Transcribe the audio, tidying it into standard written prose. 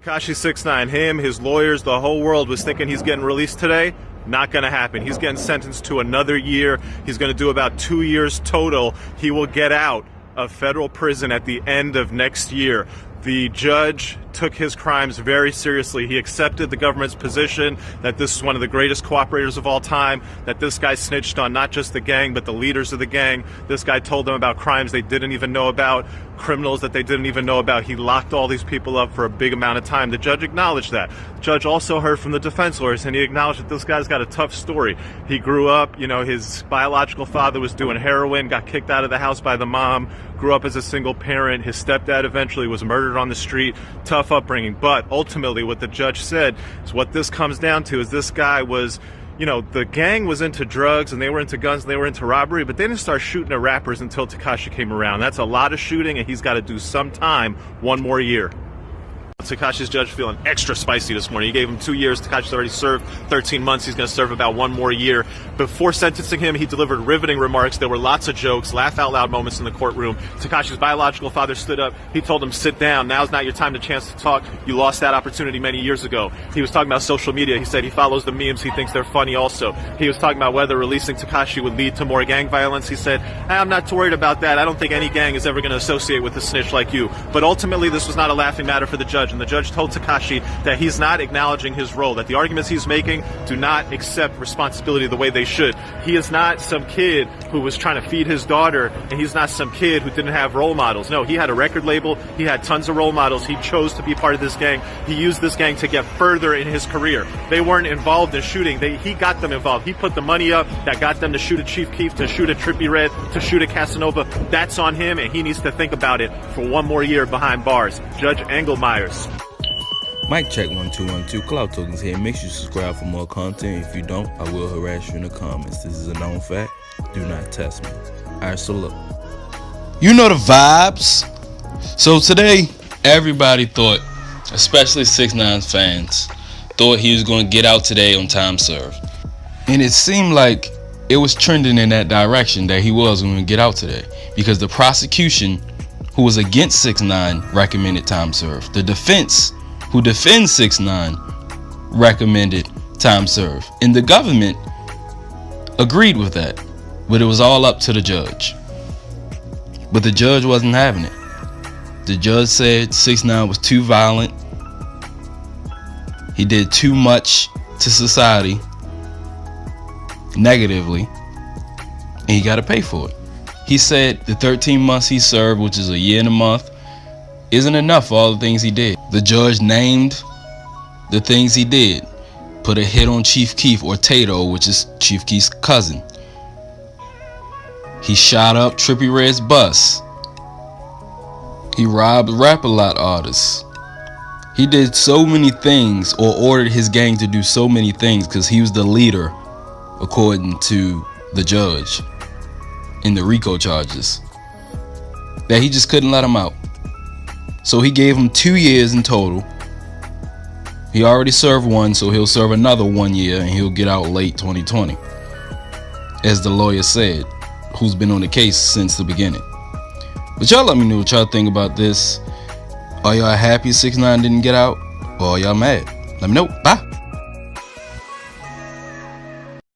Tekashi 6ix9ine, him, his lawyers, the whole world was thinking he's getting released today. Not going to happen. He's getting sentenced to another year. He's going to do about 2 years total. He will get out of federal prison at the end of next year. The judge took his crimes very seriously. He accepted the government's position that this is one of the greatest cooperators of all time, that this guy snitched on not just the gang, but the leaders of the gang. This guy told them about crimes they didn't even know about, criminals that they didn't even know about. He locked all these people up for a big amount of time. The judge acknowledged that. The judge also heard from the defense lawyers, and he acknowledged that this guy's got a tough story. He grew up, his biological father was doing heroin, got kicked out of the house by the mom, grew up as a single parent. His stepdad eventually was murdered on the street. Tough upbringing. But ultimately what the judge said is what this comes down to is this guy was, the gang was into drugs and they were into guns and they were into robbery, but they didn't start shooting at rappers until Tekashi came around. That's a lot of shooting, and he's got to do some time, 1 more year. Tekashi's judge feeling extra spicy this morning. He gave him 2 years. Tekashi's already served 13 months. He's going to serve about 1 more year. Before sentencing him, he delivered riveting remarks. There were lots of jokes, laugh-out-loud moments in the courtroom. Tekashi's biological father stood up. He told him, sit down. Now's not your time, the chance to talk. You lost that opportunity many years ago. He was talking about social media. He said he follows the memes. He thinks they're funny also. He was talking about whether releasing Tekashi would lead to more gang violence. He said, I'm not too worried about that. I don't think any gang is ever going to associate with a snitch like you. But ultimately, this was not a laughing matter for the judge, and the judge told Tekashi that he's not acknowledging his role, that the arguments he's making do not accept responsibility the way they should. He is not some kid who was trying to feed his daughter, and he's not some kid who didn't have role models. No, he had a record label. He had tons of role models. He chose to be part of this gang. He used this gang to get further in his career. They weren't involved in shooting. He got them involved. He put the money up that got them to shoot at Chief Keef, to shoot at Trippie Redd, to shoot at Casanova. That's on him, and he needs to think about it for 1 more year behind bars. Judge Engelmeyers. Mic check 1 2 1 2. Clout Tokens here. Make sure you subscribe for more content. If you don't, I will harass you in the comments. This is a known fact. Do not test me. Alright, so look. You know the vibes. So today, everybody thought, especially 6ix9ine's fans, thought he was going to get out today on time served. And it seemed like it was trending in that direction that he was going to get out today, because the prosecution, who was against 6ix9ine, recommended time served. The defense, who defends 6ix9ine, recommended time served. And the government agreed with that. But it was all up to the judge. But the judge wasn't having it. The judge said 6ix9ine was too violent. He did too much to society negatively, and he got to pay for it. He said the 13 months he served, which is a year and a month, isn't enough for all the things he did. The judge named the things he did. Put a hit on Chief Keef, or Tato, which is Chief Keef's cousin. He shot up Trippie Redd's bus. He robbed Rap-A-Lot artists. He did so many things, or ordered his gang to do so many things, because he was the leader, according to the judge, in the RICO charges, that he just couldn't let him out. So he gave him 2 years in total. He already served 1, so he'll serve another 1 year, and he'll get out late 2020, as the lawyer said, who's been on the case since the beginning. But y'all let me know what y'all think about this. Are y'all happy 6ix9ine didn't get out, or are y'all mad? Let me know. Bye.